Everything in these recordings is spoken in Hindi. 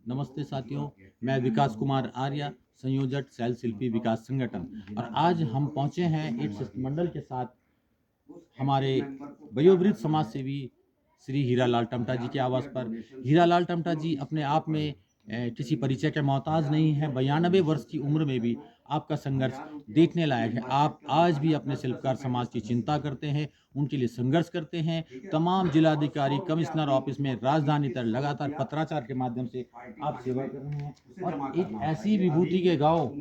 नमस्ते साथियों, मैं विकास कुमार आर्य, संयोजक शैल शिल्पी विकास संगठन। और आज हम पहुंचे हैं एक शिष्टमंडल के साथ हमारे वयोवृद्ध समाज सेवी श्री हीरालाल टमटा जी के आवास पर। हीरालाल टमटा जी अपने आप में किसी परिचय के मोहताज नहीं है। 92 वर्ष की उम्र में भी आपका संघर्ष देखने लायक है। आप आज भी अपने शिल्पकार समाज की चिंता करते हैं, उनके लिए संघर्ष करते हैं। तमाम जिलाधिकारी, कमिश्नर ऑफिस में राजधानी तक लगातार पत्राचार के माध्यम से आप सेवा कर रहे हैं। और एक ऐसी विभूति के गांव,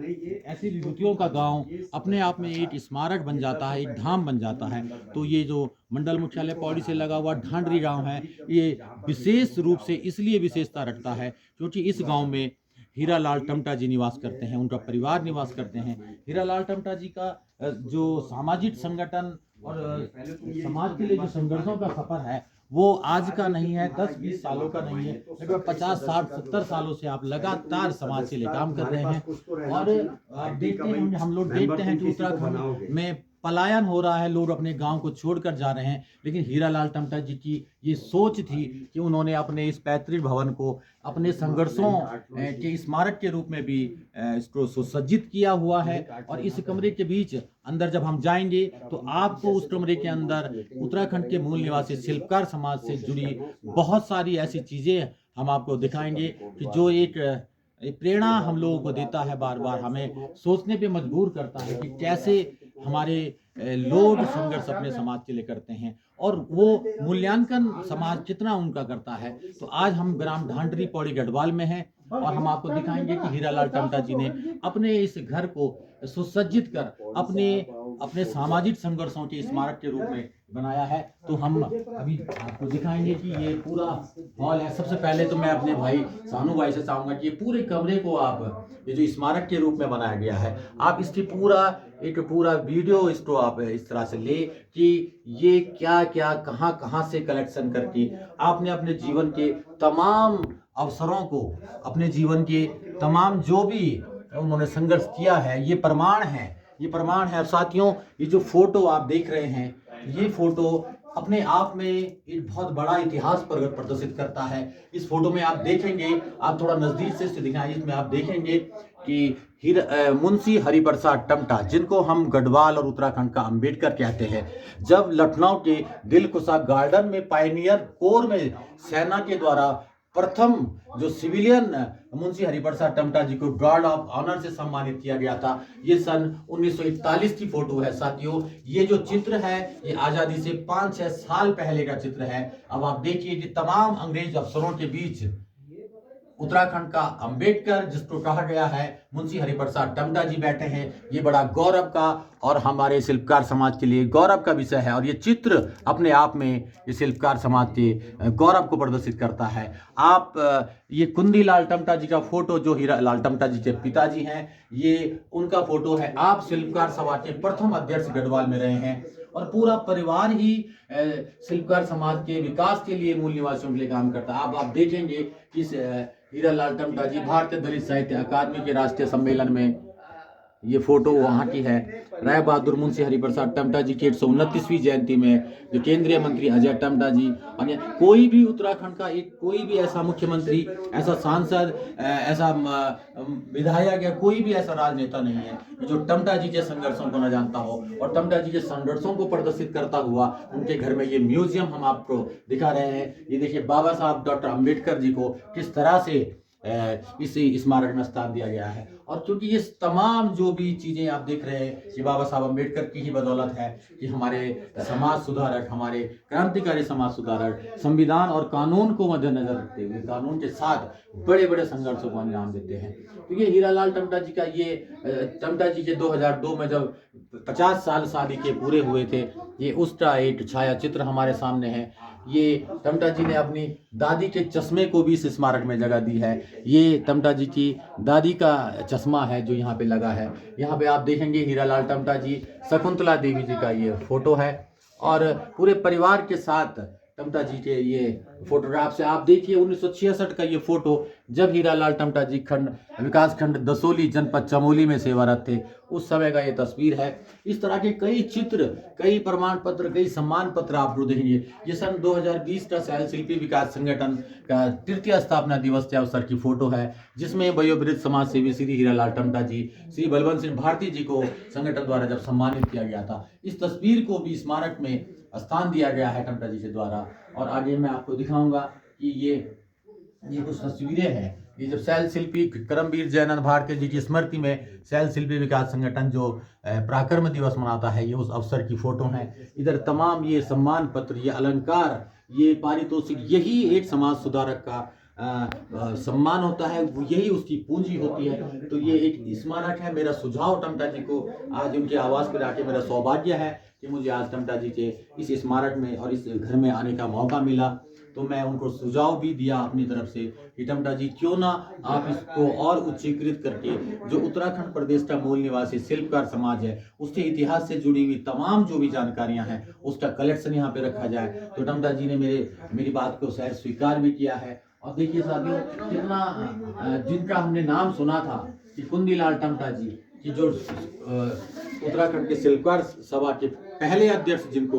ऐसी विभूतियों का गांव अपने आप में एक स्मारक बन जाता है, एक धाम बन जाता है। तो ये जो मंडल मुख्यालय पौड़ी से लगा हुआ ढांडरी गांव है, ये विशेष रूप से इसलिए विशेषता रखता है क्योंकि इस गांव में हीरालाल टमटा जी निवास करते हैं, उनका परिवार निवास करते हैं। हीरालाल टमटा जी का जो सामाजिक संगठन और समाज के लिए जो संघर्षों का सफर है वो आज का नहीं है, 10-20 सालों का नहीं है, लगभग 50-60-70 सालों से आप लगातार समाज के लिए काम कर रहे हैं। और आप देखते हैं, हम लोग देखते हैं कि उत्तराखंड में पलायन हो रहा है, लोग अपने गांव को छोड़कर जा रहे हैं, लेकिन हीरालाल टमटा जी की ये सोच थी कि उन्होंने अपने इस पैतृक भवन को अपने संघर्षों के स्मारक के रूप में भी इसको सुसज्जित किया हुआ है। और इस कमरे के बीच अंदर जब हम जाएंगे तो आपको उस कमरे के अंदर उत्तराखंड के मूल निवासी शिल्पकार समाज से जुड़ी बहुत सारी ऐसी चीजें हम आपको दिखाएंगे कि जो एक प्रेरणा हम लोगों को देता है, बार बार हमें सोचने पे मजबूर करता है कि कैसे हमारे लोग संघर्ष अपने समाज के लिए करते हैं और वो मूल्यांकन समाज कितना उनका करता है। तो आज हम ग्राम ढांडरी पौड़ी गढ़वाल में हैं और हम आपको दिखाएंगे कि हीरालाल टमटा जी ने अपने इस घर को सुसज्जित कर अपने सामाजिक संघर्षों के स्मारक के रूप में बनाया है। तो हम अभी आपको दिखाएंगे कि ये पूरा हॉल है। सबसे पहले तो मैं अपने भाई सानू भाई से चाहूंगा कि ये पूरे कमरे को आप, ये जो स्मारक के रूप में बनाया गया है, आप इसकी पूरा वीडियो इसको आप इस तरह से ले कि ये क्या क्या कहाँ कहाँ से कलेक्शन करके आपने अपने जीवन के तमाम अवसरों को, अपने जीवन के तमाम जो भी उन्होंने संघर्ष किया है, ये प्रमाण है, ये प्रमाण है। साथियों, ये जो फोटो आप देख रहे हैं, ये फोटो अपने आप में एक बहुत बड़ा इतिहास प्रदर्शित करता है। इस फोटो में आप देखेंगे, आप थोड़ा नजदीक से दिखाएं, इसमें आप देखेंगे कि मुंशी हरिप्रसाद टमटा, जिनको हम गढ़वाल और उत्तराखंड का अंबेडकर कहते हैं, जब लखनऊ के दिलकुशा गार्डन में पायनियर कोर में सेना के द्वारा प्रथम जो सिविलियन मुंशी हरिप्रसाद टमटा जी को गार्ड ऑफ ऑनर से सम्मानित किया गया था, ये सन 1941 की फोटो है। साथियों, ये जो चित्र है ये आजादी से 5-6 साल पहले का चित्र है। अब आप देखिए कि तमाम अंग्रेज अफसरों के बीच उत्तराखंड का अंबेडकर, जिसको कहा गया है, मुंशी हरिप्रसाद टमटा जी बैठे हैं। ये बड़ा गौरव का और हमारे शिल्पकार समाज के लिए गौरव का विषय है। और ये चित्र अपने आप में ये शिल्पकार समाज के गौरव को प्रदर्शित करता है। आप ये कुंदीलाल टमटा जी का फोटो, जो हीरालाल टमटा जी के पिताजी हैं, ये उनका फोटो है। आप शिल्पकार समाज के प्रथम अध्यक्ष गढ़वाल में रहे हैं और पूरा परिवार ही शिल्पकार समाज के विकास के लिए, मूल निवासियों के लिए काम करता है। आप देखेंगे कि हीरालाल टमटा जी भारतीय दलित साहित्य अकादमी के राष्ट्रीय सम्मेलन में, ये फोटो वहाँ की है। राय बहादुर मुंशी हरिप्रसाद टमटा जी की 129वीं जयंती में जो केंद्रीय मंत्री अजय टमटा जी, और कोई भी उत्तराखंड का कोई भी ऐसा मुख्यमंत्री, ऐसा सांसद, ऐसा विधायक या कोई भी ऐसा राजनेता नहीं है जो टमटा जी के संघर्षों को न जानता हो और टमटा जी के संघर्षों को प्रदर्शित करता हुआ उनके घर में ये म्यूजियम हम आपको दिखा रहे हैं। ये देखिए, बाबा साहब डॉक्टर अम्बेडकर जी को किस तरह से इसी स्मारक में स्थान दिया गया है। और क्योंकि ये तमाम जो भी चीजें आप देख रहे हैं, ये बाबा साहब अम्बेडकर की ही बदौलत है कि हमारे समाज सुधारक, हमारे क्रांतिकारी समाज सुधारक संविधान और कानून को मद्देनजर रखते हुए कानून के साथ बड़े बड़े संघर्षों को अंजाम देते हैं। तो ये हीरालाल टमटा जी का, ये टमटा जी के 2002 में जब 50 साल शादी के पूरे हुए थे, ये उसका एक छाया चित्र हमारे सामने है। ये टमटा जी ने अपनी दादी के चश्मे को भी इस स्मारक में जगह दी है। ये टमटा जी की दादी का चश्मा है जो यहाँ पे लगा है। यहाँ पे आप देखेंगे हीरालाल टमटा जी, शकुंतला देवी जी का ये फोटो है और पूरे परिवार के साथ टमटा जी के ये फोटोग्राफ से आप देखिए 1966 का ये फोटो, जब हीरालाल टमटा जी विकास खंड दसोली जनपद चमोली में सेवारत थे, उस समय का ये तस्वीर है। इस तरह के कई चित्र, कई प्रमाण पत्र, कई सम्मान पत्र आपको देंगे। ये सन 2020 का शैल शिल्पी विकास संगठन का तृतीय स्थापना दिवस के अवसर की फोटो है, जिसमें वयोवृद्ध समाज सेवी श्री हीरालाल टमटा जी, श्री बलवंत सिंह भारती जी को संगठन द्वारा जब सम्मानित किया गया था, इस तस्वीर को भी स्मारक में स्थान दिया गया है टमटा जी के द्वारा। और आगे मैं आपको दिखाऊंगा कि ये कुछ तस्वीरें हैं। ये जब शैल शिल्पी करमवीर जयनंद भारती जी की स्मृति में शैल शिल्पी विकास संगठन जो पराक्रम दिवस मनाता है, ये उस अवसर की फोटो है। इधर तमाम ये सम्मान पत्र, ये अलंकार, ये पारितोषिक, यही एक समाज सुधारक का सम्मान होता है, यही उसकी पूंजी होती है। तो ये एक स्मारक है। मेरा सुझाव टमटा जी को आज उनके आवास पर आके मेरा सौभाग्य है कि मुझे आज टमटा जी के इस स्मारक में और इस घर में आने का मौका मिला। तो मैं उनको सुझाव भी दिया अपनी तरफ से कि टमटा जी क्यों ना आप इसको और उच्चीकृत करके जो उत्तराखंड प्रदेश का मूल निवासी शिल्पकार समाज है, उसके इतिहास से जुड़ी हुई तमाम जो भी जानकारियां हैं, उसका कलेक्शन यहाँ पे रखा जाए। तो टमटा जी ने मेरी बात को शायद स्वीकार भी किया है। और देखिए साथियों, कितना जिनका हमने नाम सुना था कि कुंदीलाल टमटा जी की, जो उत्तराखंड के शिल्पकार सभा के पहले अध्यक्ष जिनको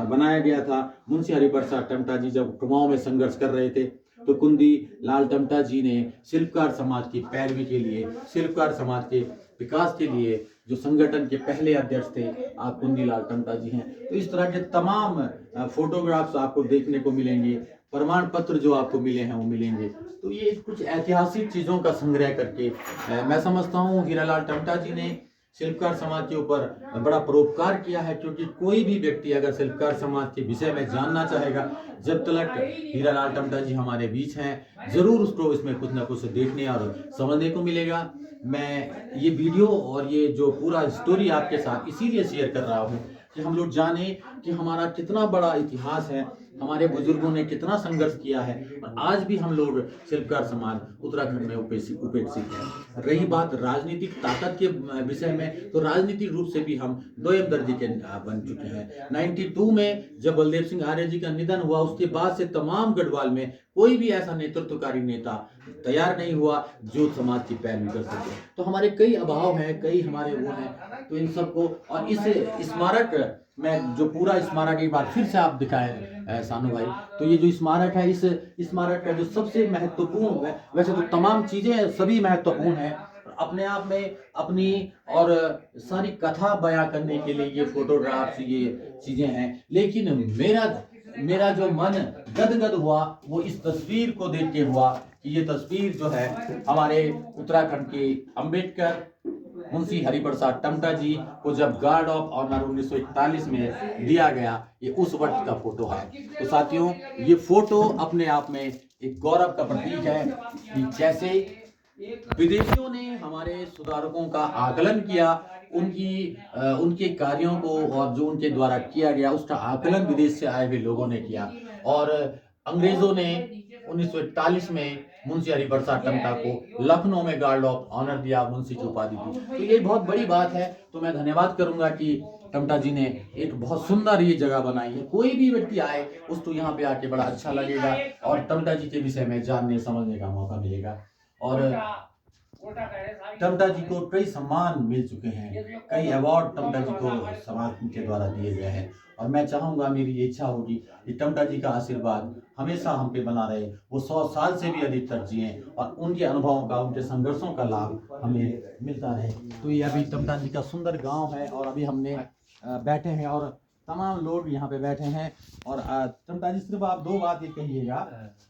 बनाया गया था, मुंशी हरिप्रसाद टमटा जी जब कुमाऊं में संघर्ष कर रहे थे, तो कुंदी लाल टमटा जी ने शिल्पकार समाज की पैरवी के लिए, शिल्पकार समाज के विकास के लिए जो संगठन के पहले अध्यक्ष थे, आप कुंदीलाल टमटा जी हैं। तो इस तरह के तमाम फोटोग्राफ्स आपको देखने को मिलेंगे, प्रमाण पत्र जो आपको मिले हैं वो मिलेंगे। तो ये कुछ ऐतिहासिक चीज़ों का संग्रह करके मैं समझता हूँ हीरालाल टमटा जी ने शिल्पकार समाज के ऊपर बड़ा परोपकार किया है। क्योंकि कोई भी व्यक्ति अगर शिल्पकार समाज के विषय में जानना चाहेगा, जब तक हीरालाल टमटा जी हमारे बीच हैं, जरूर उसको इसमें कुछ ना कुछ देखने और समझने को मिलेगा। मैं ये वीडियो और ये जो पूरा स्टोरी आपके साथ इसीलिए शेयर कर रहा हूँ कि हम लोग जाने कि हमारा कितना बड़ा इतिहास है, हमारे बुजुर्गों ने कितना संघर्ष किया है, और आज भी हम लोग शिल्पकार समाज उत्तराखंड में उपेक्षित है। रही बात राजनीतिक ताकत के विषय में, तो राजनीतिक रूप से भी हम दोयम दर्जे के बन चुके हैं। 92 में जब बलदेव सिंह आर्य जी का निधन हुआ, उसके बाद से तमाम गढ़वाल में कोई भी ऐसा नेतृत्वकारी नेता तैयार नहीं हुआ जो समाज की पैरवी कर सके। तो हमारे कई अभाव हैं, कई हमारे वो हैं। तो इन सबको, और इस स्मारक में जो पूरा स्मारक एक बार फिर से आप दिखाएं सानू भाई, तो ये जो स्मारक है, इस स्मारक का जो सबसे महत्वपूर्ण, वैसे तो तमाम चीजें सभी महत्वपूर्ण है, अपने आप में अपनी और सारी कथा बयां करने के लिए ये फोटोग्राफ्स, ये चीजें हैं। लेकिन मेरा जो मन गदगद हुआ वो इस तस्वीर को देख के हुआ कि ये तस्वीर जो है हमारे उत्तराखंड के अंबेडकर मुंशी हरिप्रसाद टमटा जी को जब गार्ड ऑफ ऑनर 1941 में दिया गया, ये उस वक्त का फोटो है। तो साथियों, ये फोटो अपने आप में एक गौरव का प्रतीक है कि कैसे विदेशियों ने हमारे सुधारकों का आकलन किया, उनके कार्यों को और जो उनके द्वारा किया गया उसका आकलन विदेश से आए हुए लोगों ने किया। और अंग्रेजों ने 1941 में मुंशी हरिप्रसाद टमटा को लखनऊ में गार्ड ऑफ ऑनर दिया, मुंशी की उपाधि दी। तो ये बहुत बड़ी बात है। तो मैं धन्यवाद करूंगा कि टमटा जी ने एक बहुत सुंदर ये जगह बनाई है। कोई भी व्यक्ति आए उसको यहाँ पे आके बड़ा अच्छा लगेगा और टमटा जी के विषय में जानने समझने का मौका मिलेगा। और टमटा जी को कई सम्मान मिल चुके हैं, कई अवार्ड टमटा जी को समाज के द्वारा दिए गए हैं। और मैं चाहूंगा, मेरी ये इच्छा होगी कि टमटा जी का आशीर्वाद हमेशा हम पे बना रहे, वो 100 साल से भी अधिक तक जिए और उनके अनुभवों का, उनके संघर्षों का लाभ हमें मिलता रहे। तो ये अभी टमटा जी का सुंदर गाँव है और अभी हमने बैठे हैं और तमाम लोग यहाँ पे बैठे हैं। और टमटा जी, सिर्फ आप 2 बात ये कहिएगा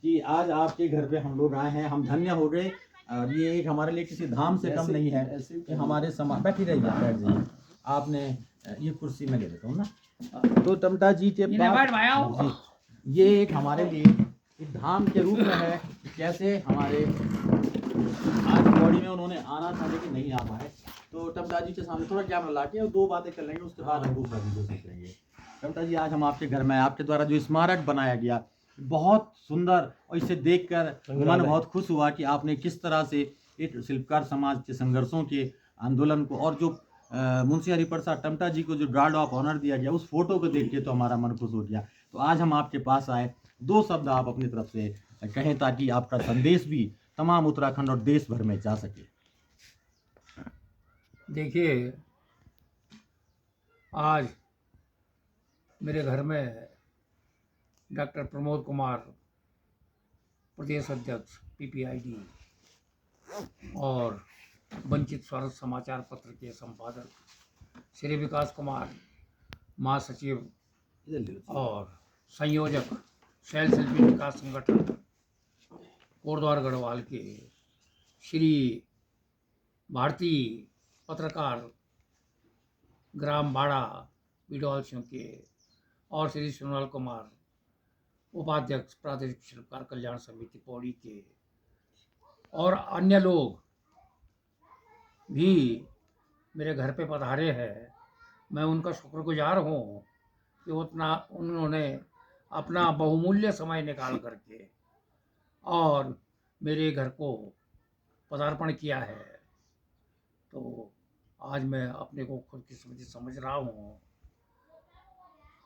कि आज आपके घर पे हम लोग आए हैं, हम धन्य हो गए। और ये एक हमारे लिए किसी धाम से कम नहीं है कि हमारे समाज, बैठी रहिए, बैठ जाइए, आपने ये कुर्सी में ले लेता हूँ ना। तो टमटा जी के पास ये एक हमारे लिए एक धाम के रूप में है। कैसे हमारे आज बॉडी में उन्होंने आना था लेकिन नहीं आ पाए, तो टमटा जी के सामने थोड़ा कैमरा ला के और 2 बातें कर लेंगे, उसके बाद हम दूसरा वीडियो सीख लेंगे। टमटा जी, आज हम आपके घर में, आपके द्वारा जो स्मारक बनाया गया बहुत सुंदर, और इसे देखकर मन बहुत खुश हुआ कि आपने किस तरह से एक शिल्पकार समाज के संघर्षों के आंदोलन को, और जो मुंशी हरिप्रसाद टमटा जी को जो गार्ड ऑफ ऑनर दिया गया, उस फोटो को देख के तो हमारा मन खुश हो गया। तो आज हम आपके पास आए, 2 शब्द आप अपनी तरफ से कहें ताकि आपका संदेश भी तमाम उत्तराखंड और देश भर में जा सके। देखिए, आज मेरे घर में डॉक्टर प्रमोद कुमार, प्रदेश अध्यक्ष PPID, और वंचित स्वराज समाचार पत्र के संपादक श्री विकास कुमार, महासचिव और संयोजक शैल शिल्पी विकास संगठन कोटद्वार गढ़वाल के श्री भारती पत्रकार ग्राम बाड़ा बिडौल सिंह के, और श्री सोनल कुमार, उपाध्यक्ष प्रादेशिक शिल्पकार कल्याण समिति पौड़ी के, और अन्य लोग भी मेरे घर पे पधारे हैं। मैं उनका शुक्रगुजार हूँ कि उन्होंने अपना बहुमूल्य समय निकाल करके और मेरे घर को पदार्पण किया है। तो आज मैं अपने को खुद किस्मती समझ रहा हूँ।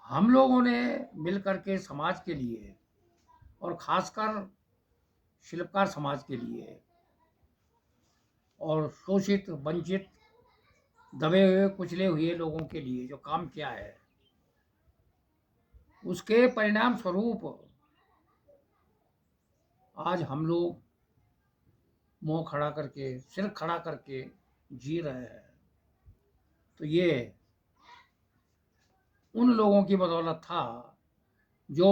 हम लोगों ने मिल करके समाज के लिए और खासकर शिल्पकार समाज के लिए और शोषित, वंचित, दबे हुए, कुचले हुए लोगों के लिए जो काम किया है, उसके परिणाम स्वरूप आज हम लोग मुंह खड़ा करके, सिर खड़ा करके जी रहे हैं। तो ये उन लोगों की बदौलत था जो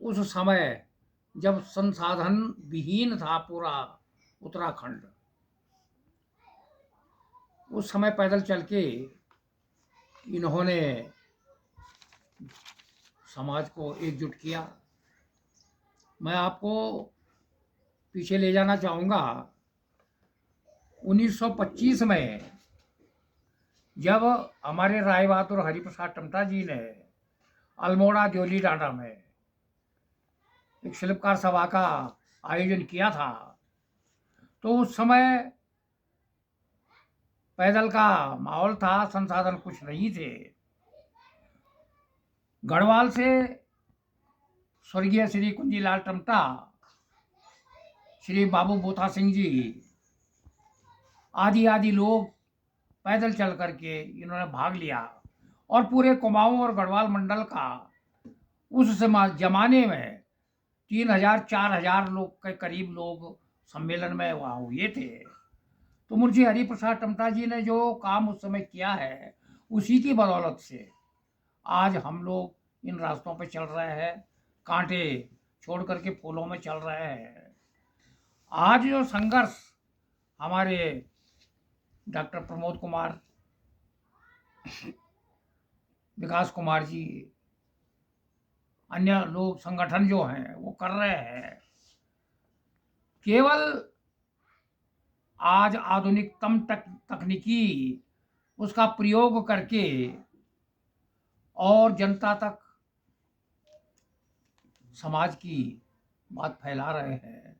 उस समय जब संसाधन विहीन था पूरा उत्तराखंड, उस समय पैदल चल के इन्होंने समाज को एकजुट किया। मैं आपको पीछे ले जाना चाहूँगा। 1925 में जब हमारे राय बहादुर हरिप्रसाद टमटा जी ने अल्मोड़ा द्योली डांडा में एक शिल्पकार सभा का आयोजन किया था, तो उस समय पैदल का माहौल था, संसाधन कुछ नहीं थे। गढ़वाल से स्वर्गीय श्री कुंजीलाल टमटा, श्री बाबू बोथा सिंह जी आदि लोग पैदल चल करके इन्होंने भाग लिया, और पूरे कुमाऊं और गढ़वाल मंडल का उस जमाने में 3000-4000 लोग के करीब लोग सम्मेलन में वहाँ हुए थे। तो मुंशी हरिप्रसाद टमटा जी ने जो काम उस समय किया है, उसी की बदौलत से आज हम लोग इन रास्तों पे चल रहे हैं, कांटे छोड़ करके फूलों में चल रहे हैं। आज जो संघर्ष हमारे डॉक्टर प्रमोद कुमार, विकास कुमार जी, अन्य लोग, संगठन जो हैं वो कर रहे हैं, केवल आज आधुनिकतम तकनीकी उसका प्रयोग करके और जनता तक समाज की बात फैला रहे हैं।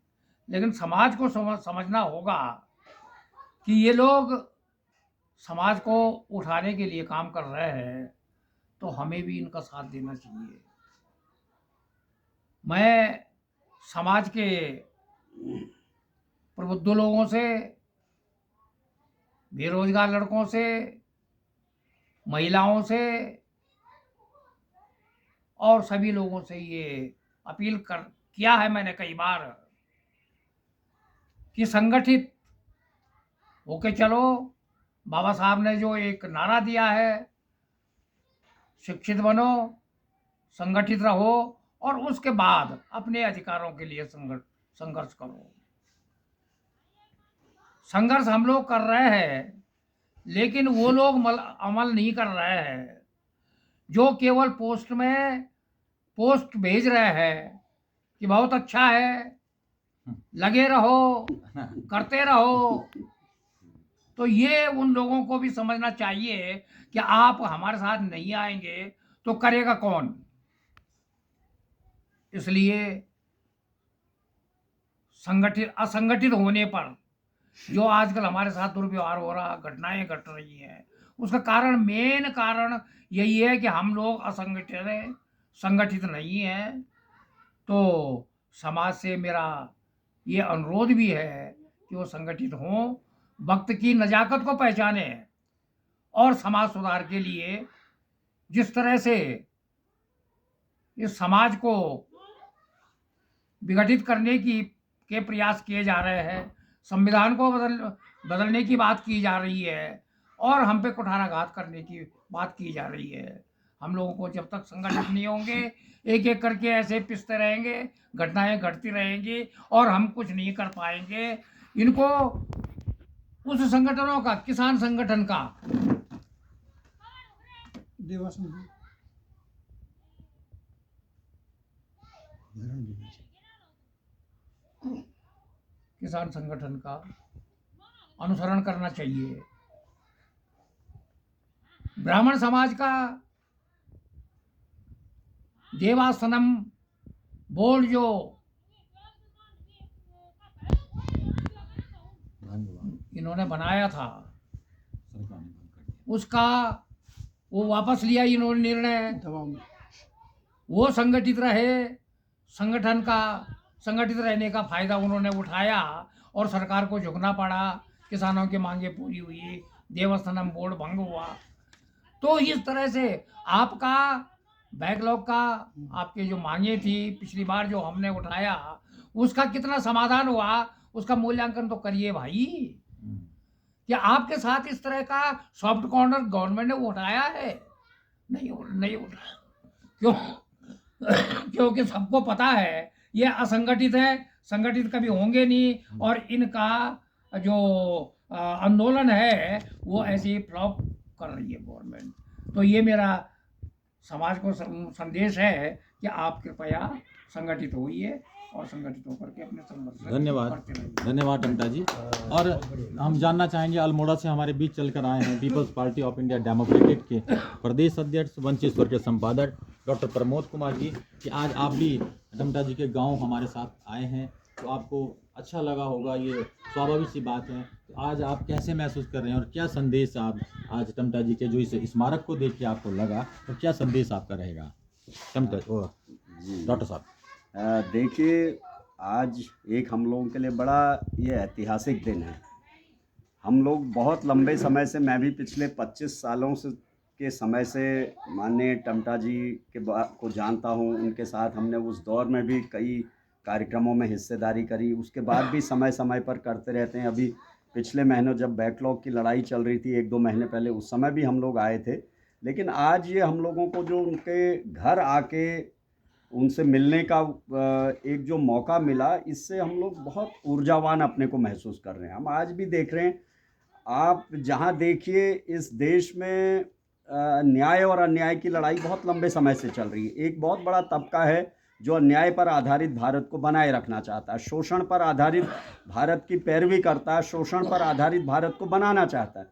लेकिन समाज को समझना होगा कि ये लोग समाज को उठाने के लिए काम कर रहे हैं, तो हमें भी इनका साथ देना चाहिए। मैं समाज के प्रबुद्ध लोगों से, बेरोजगार लड़कों से, महिलाओं से और सभी लोगों से ये अपील किया है मैंने कई बार कि संगठित होके चलो। बाबा साहब ने जो एक नारा दिया है, शिक्षित बनो, संगठित रहो, और उसके बाद अपने अधिकारों के लिए संघर्ष करो। संघर्ष हम लोग कर रहे हैं, लेकिन वो लोग अमल नहीं कर रहे हैं जो केवल पोस्ट भेज रहे हैं कि बहुत अच्छा है, लगे रहो, करते रहो। तो ये उन लोगों को भी समझना चाहिए कि आप हमारे साथ नहीं आएंगे तो करेगा कौन। इसलिए असंगठित होने पर जो आजकल हमारे साथ दुर्व्यवहार हो रहा, घटनाएं घट रही हैं, उसका कारण, मेन कारण यही है कि हम लोग असंगठित हैं, संगठित नहीं हैं। तो समाज से मेरा ये अनुरोध भी है कि वो संगठित हों, वक्त की नज़ाकत को पहचाने और समाज सुधार के लिए जिस तरह से इस समाज को विघटित करने के प्रयास किए जा रहे हैं, संविधान को बदलने की बात की जा रही है और हम पे कुठाराघात करने की बात की जा रही है। हम लोगों को जब तक संगठित नहीं होंगे, एक एक करके ऐसे पिसते रहेंगे, घटनाएं घटती रहेंगी और हम कुछ नहीं कर पाएंगे। इनको उस संगठनों का, किसान संगठन का, किसान संगठन का अनुसरण करना चाहिए। ब्राह्मण समाज का देवासनम बोर्ड जो इन्होंने बनाया था, उसका वो वापस लिया इन्होंने निर्णय। वो संगठित रहे, संगठित रहने का फायदा उन्होंने उठाया और सरकार को झुकना पड़ा। किसानों की मांगे पूरी हुई, देवस्थानम बोर्ड भंग हुआ। तो इस तरह से आपका बैकलॉग का, आपके जो मांगे थी पिछली बार जो हमने उठाया, उसका कितना समाधान हुआ, उसका मूल्यांकन तो करिए भाई। क्या आपके साथ इस तरह का सॉफ्ट कॉर्नर गवर्नमेंट ने उठाया है? नहीं उठाया। क्यों? क्योंकि सबको पता है ये असंगठित है, संगठित कभी होंगे नहीं और इनका जो आंदोलन है वो ऐसे ही फ्लॉप कर रही है गवर्नमेंट। तो ये मेरा समाज को संदेश है कि आप कृपया संगठित होइए और संगठित होकर के अपने संघर्ष धन्यवाद टमटा जी। और हम जानना चाहेंगे, अल्मोड़ा से हमारे बीच चलकर आए हैं Peoples Party of India Democratic के प्रदेश अध्यक्ष, वंचेश्वर के संपादक डॉक्टर प्रमोद कुमार जी, कि आज आप भी टमटा जी के गांव हमारे साथ आए हैं, तो आपको अच्छा लगा होगा, ये स्वाभाविक सी बात है। तो आज आप कैसे महसूस कर रहे हैं और क्या संदेश आप आज टमटा जी के जो इस स्मारक को देख के आपको लगा, तो क्या संदेश आपका रहेगा टमटा डॉक्टर साहब? देखिए, आज एक हम लोगों के लिए बड़ा ये ऐतिहासिक दिन है। हम लोग बहुत लंबे समय से, मैं भी पिछले 25 सालों के समय से माननीय टमटा जी को जानता हूँ। उनके साथ हमने उस दौर में भी कई कार्यक्रमों में हिस्सेदारी करी, उसके बाद भी समय समय पर करते रहते हैं। अभी पिछले महीनों जब बैकलॉग की लड़ाई चल रही थी 1-2 महीने पहले, उस समय भी हम लोग आए थे। लेकिन आज ये हम लोगों को जो उनके घर आके उनसे मिलने का एक जो मौका मिला, इससे हम लोग बहुत ऊर्जावान अपने को महसूस कर रहे हैं। हम आज भी देख रहे हैं, आप जहाँ देखिए इस देश में न्याय और अन्याय की लड़ाई बहुत लंबे समय से चल रही है। एक बहुत बड़ा तबका है जो अन्याय पर आधारित भारत को बनाए रखना चाहता है, शोषण पर आधारित भारत की पैरवी करता है, शोषण पर आधारित भारत को बनाना चाहता है।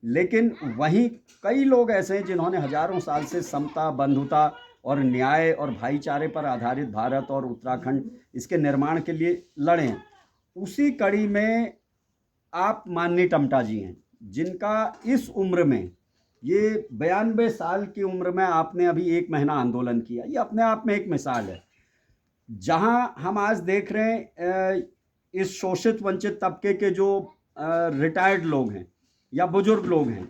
लेकिन वहीं कई लोग ऐसे हैं जिन्होंने हजारों साल से समता, बंधुता और न्याय और भाईचारे पर आधारित भारत और उत्तराखंड इसके निर्माण के लिए लड़े हैं। उसी कड़ी में आप माननीय टमटा जी हैं, जिनका इस उम्र में, ये 92 साल की उम्र में आपने अभी 1 महीना आंदोलन किया। ये अपने आप में एक मिसाल है। जहां हम आज देख रहे हैं इस शोषित वंचित तबके के जो रिटायर्ड लोग हैं या बुजुर्ग लोग हैं,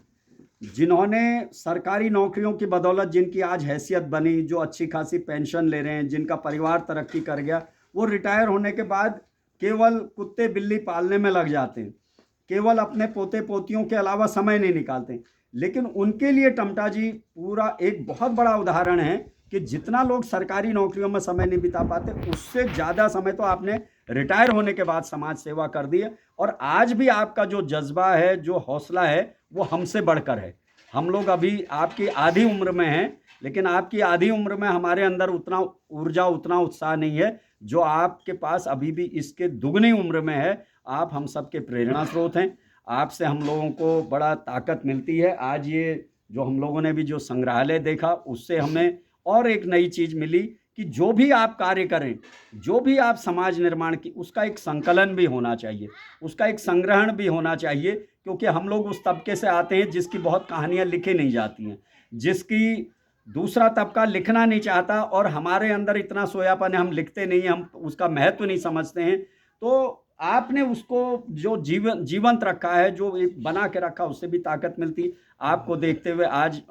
जिन्होंने सरकारी नौकरियों की बदौलत जिनकी आज हैसियत बनी, जो अच्छी खासी पेंशन ले रहे हैं, जिनका परिवार तरक्की कर गया, वो रिटायर होने के बाद केवल कुत्ते बिल्ली पालने में लग जाते हैं, केवल अपने पोते पोतियों के अलावा समय नहीं निकालते। लेकिन उनके लिए टमटा जी पूरा एक बहुत बड़ा उदाहरण है कि जितना लोग सरकारी नौकरियों में समय नहीं बिता पाते, उससे ज़्यादा समय तो आपने रिटायर होने के बाद समाज सेवा कर दी है। और आज भी आपका जो जज्बा है, जो हौसला है, वो हमसे बढ़कर है। हम लोग अभी आपकी आधी उम्र में हैं, लेकिन आपकी आधी उम्र में हमारे अंदर उतना ऊर्जा, उतना उत्साह नहीं है जो आपके पास अभी भी इसके दुगनी उम्र में है। आप हम सब के प्रेरणा स्रोत हैं। आपसे हम लोगों को बड़ा ताकत मिलती है। आज ये जो हम लोगों ने भी जो संग्रहालय देखा, उससे हमें और एक नई चीज़ मिली कि जो भी आप कार्य करें, जो भी आप समाज निर्माण की, उसका एक संकलन भी होना चाहिए, उसका एक संग्रहण भी होना चाहिए, क्योंकि हम लोग उस तबके से आते हैं जिसकी बहुत कहानियाँ लिखी नहीं जाती हैं, जिसकी दूसरा तबका लिखना नहीं चाहता, और हमारे अंदर इतना सोयापन है, हम लिखते नहीं हैं, हम उसका महत्व नहीं समझते हैं। तो आपने उसको जो जीवंत रखा है, जो एक बना के रखा, उससे भी ताकत मिलती। आपको देखते हुए आज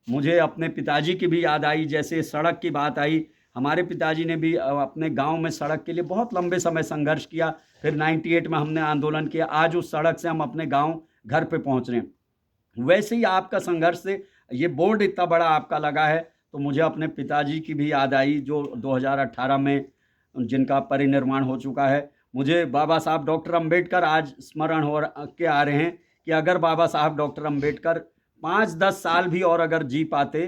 मुझे अपने पिताजी की भी याद आई, जैसे सड़क की बात आई। हमारे पिताजी ने भी अपने गांव में सड़क के लिए बहुत लंबे समय संघर्ष किया, फिर 98 में हमने आंदोलन किया, आज उस सड़क से हम अपने गांव घर पे पहुंच रहे हैं। वैसे ही आपका संघर्ष से ये बोर्ड इतना बड़ा आपका लगा है, तो मुझे अपने पिताजी की भी याद आई, जो 2018 में जिनका परिनिर्वाण हो चुका है। मुझे बाबा साहब डॉक्टर अंबेडकर आज स्मरण हो के आ रहे हैं कि अगर बाबा साहब डॉक्टर अंबेडकर 5-10 साल भी और अगर जी पाते,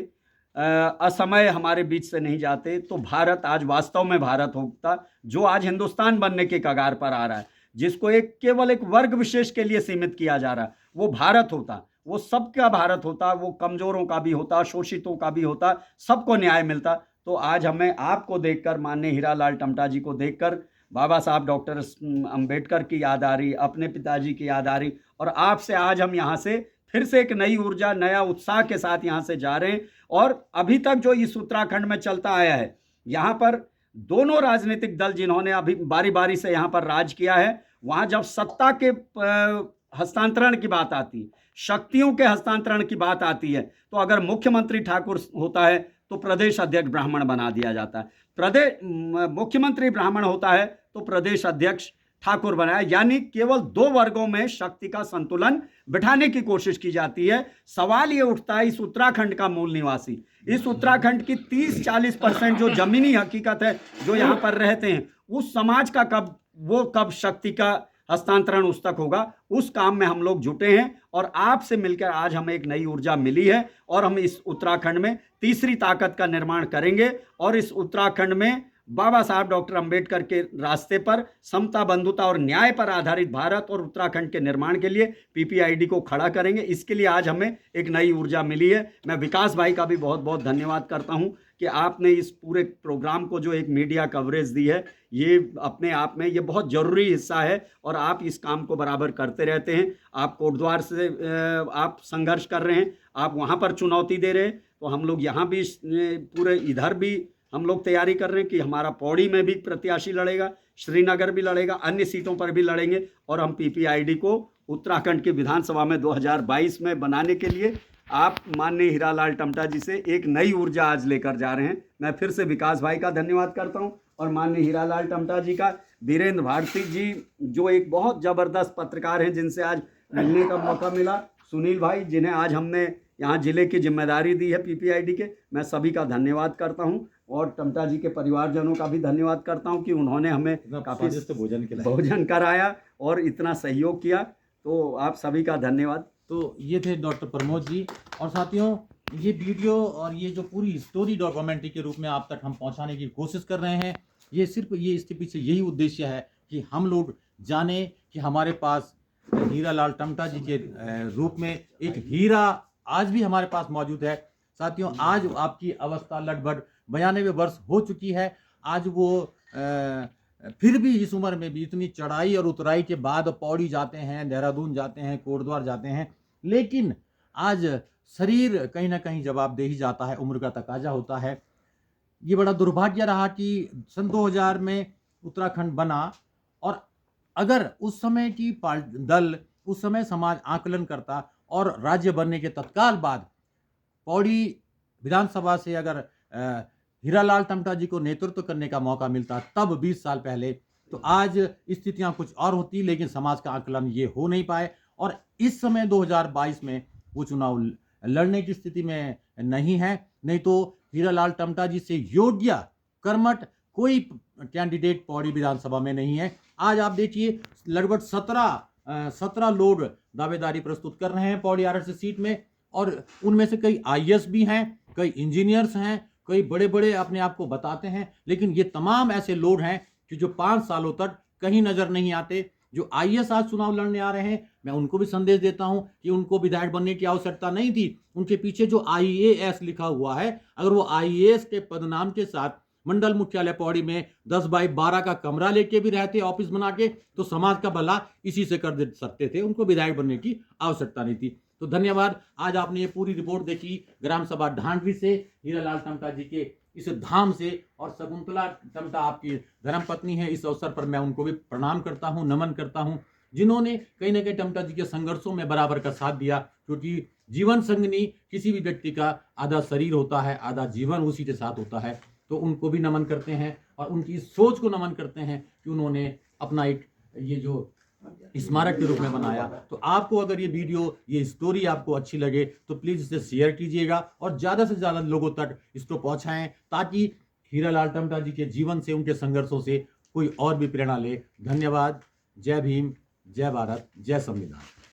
असमय हमारे बीच से नहीं जाते, तो भारत आज वास्तव में भारत होता, जो आज हिंदुस्तान बनने के कगार पर आ रहा है, जिसको केवल एक वर्ग विशेष के लिए सीमित किया जा रहा है, वो भारत होता, वो सबका भारत होता, वो कमजोरों का भी होता, शोषितों का भी होता, सबको न्याय मिलता। तो आज हमें आपको देखकर, माननीय हीरालाल टमटा जी को देखकर बाबा साहब डॉक्टर अंबेडकर की याद आ रही, अपने पिताजी की याद आ रही, और आपसे आज हम यहाँ से फिर से एक नई ऊर्जा, नया उत्साह के साथ यहाँ से जा रहे हैं। और अभी तक जो इस उत्तराखंड में चलता आया है, यहाँ पर दोनों राजनीतिक दल जिन्होंने अभी बारी बारी से यहाँ पर राज किया है, वहाँ जब सत्ता के हस्तांतरण की बात आती है, शक्तियों के हस्तांतरण की बात आती है, तो अगर मुख्यमंत्री ठाकुर होता है तो प्रदेश अध्यक्ष ब्राह्मण बना दिया जाता है, मुख्यमंत्री ब्राह्मण होता है तो प्रदेश अध्यक्ष ठाकुर बनाया, यानी केवल दो वर्गों में शक्ति का संतुलन बिठाने की कोशिश की जाती है। सवाल ये उठता है, इस उत्तराखंड का मूल निवासी, इस उत्तराखंड की 30-40% जो जमीनी हकीकत है, जो यहाँ पर रहते हैं, उस समाज का कब शक्ति का हस्तांतरण उस तक होगा, उस काम में हम लोग जुटे हैं। और आपसे मिलकर आज हमें एक नई ऊर्जा मिली है, और हम इस उत्तराखंड में तीसरी ताकत का निर्माण करेंगे, और इस उत्तराखंड में बाबा साहब डॉक्टर अंबेडकर के रास्ते पर समता, बंधुता और न्याय पर आधारित भारत और उत्तराखंड के निर्माण के लिए पीपीआईडी को खड़ा करेंगे। इसके लिए आज हमें एक नई ऊर्जा मिली है। मैं विकास भाई का भी बहुत बहुत धन्यवाद करता हूं कि आपने इस पूरे प्रोग्राम को जो एक मीडिया कवरेज दी है, ये अपने आप में ये बहुत ज़रूरी हिस्सा है, और आप इस काम को बराबर करते रहते हैं। आप कोटद्वार से आप संघर्ष कर रहे हैं, आप वहाँ पर चुनौती दे रहे हैं, तो हम लोग यहाँ भी पूरे इधर भी हम लोग तैयारी कर रहे हैं कि हमारा पौड़ी में भी प्रत्याशी लड़ेगा, श्रीनगर भी लड़ेगा, अन्य सीटों पर भी लड़ेंगे, और हम पीपीआईडी को उत्तराखंड की विधानसभा में 2022 में बनाने के लिए आप माननीय हीरालाल टमटा जी से एक नई ऊर्जा आज लेकर जा रहे हैं। मैं फिर से विकास भाई का धन्यवाद करता हूं, और माननीय हीरालाल टमटा जी का, वीरेंद्र भारती जी जो एक बहुत ज़बरदस्त पत्रकार हैं, जिनसे आज मिलने का मौका मिला, सुनील भाई जिन्हें आज हमने यहाँ जिले की जिम्मेदारी दी है पीपीआईडी के, मैं सभी का धन्यवाद करता हूँ। और टमटा जी के परिवारजनों का भी धन्यवाद करता हूं कि उन्होंने हमें काफ़ी भोजन कराया और इतना सहयोग किया, तो आप सभी का धन्यवाद। तो ये थे डॉक्टर प्रमोद जी। और साथियों, ये वीडियो और ये जो पूरी स्टोरी डॉक्यूमेंट्री के रूप में आप तक हम पहुंचाने की कोशिश कर रहे हैं, ये सिर्फ ये इसके पीछे यही उद्देश्य है कि हम लोग जाने कि हमारे पास हीरालाल टमटा जी के रूप में एक हीरा आज भी हमारे पास मौजूद है। साथियों, आज आपकी अवस्था लगभग 92 वर्ष हो चुकी है। आज वो फिर भी इस उम्र में भी इतनी चढ़ाई और उतराई के बाद पौड़ी जाते हैं, देहरादून जाते हैं, कोटद्वार जाते हैं, लेकिन आज शरीर कहीं ना कहीं जवाबदेही जाता है, उम्र का तकाजा होता है। ये बड़ा दुर्भाग्य रहा कि सन 2000 में उत्तराखंड बना, और अगर उस समय की दल, उस समय समाज आकलन करता और राज्य बनने के तत्काल बाद पौड़ी विधानसभा से अगर हीरालाल टमटा जी को नेतृत्व करने का मौका मिलता तब 20 साल पहले, तो आज स्थितियां कुछ और होती, लेकिन समाज का आकलन ये हो नहीं पाए, और इस समय 2022 में वो चुनाव लड़ने की स्थिति में नहीं है। नहीं तो हीरालाल टमटा जी से योग्य कर्मठ कोई कैंडिडेट पौड़ी विधानसभा में नहीं है। आज आप देखिए लगभग 17 लोग दावेदारी प्रस्तुत कर रहे हैं पौड़ी आरक्षित सीट में, और उनमें से कई आईएएस भी हैं, कई इंजीनियर्स हैं, कई बड़े बड़े अपने आप को बताते हैं, लेकिन ये तमाम ऐसे लोग हैं कि जो 5 सालों तक कहीं नजर नहीं आते। जो आईएएस आज चुनाव लड़ने आ रहे हैं, मैं उनको भी संदेश देता हूं कि उनको विधायक बनने की आवश्यकता नहीं थी। उनके पीछे जो आईएएस लिखा हुआ है, अगर वो आईएएस के पदनाम के साथ मंडल मुख्यालय पौड़ी में 10 बाई 12 का कमरा लेके भी रहते, ऑफिस बना के, तो समाज का भला इसी से कर दे सकते थे, उनको विधायक बनने की आवश्यकता नहीं थी। तो धन्यवाद। आज आपने ये पूरी रिपोर्ट देखी ग्राम सभा ढांडवी से, हीरालाल टमटा जी के इस धाम से, और शकुंतला टमटा आपकी धर्मपत्नी है। इस अवसर पर मैं उनको भी प्रणाम करता हूँ, नमन करता हूँ, जिन्होंने कहीं ना कहीं टमटा जी के संघर्षों में बराबर का साथ दिया, क्योंकि जीवन संगनी किसी भी व्यक्ति का आधा शरीर होता है, आधा जीवन उसी के साथ होता है। तो उनको भी नमन करते हैं और उनकी सोच को नमन करते हैं कि उन्होंने अपना एक ये जो स्मारक के रूप में बनाया। तो आपको अगर ये वीडियो, ये स्टोरी आपको अच्छी लगे तो प्लीज़ इसे शेयर कीजिएगा और ज़्यादा से ज़्यादा लोगों तक इसको पहुंचाएं, ताकि हीरालाल टमटा जी के जीवन से, उनके संघर्षों से कोई और भी प्रेरणा ले। धन्यवाद। जय भीम, जय भारत, जय संविधान।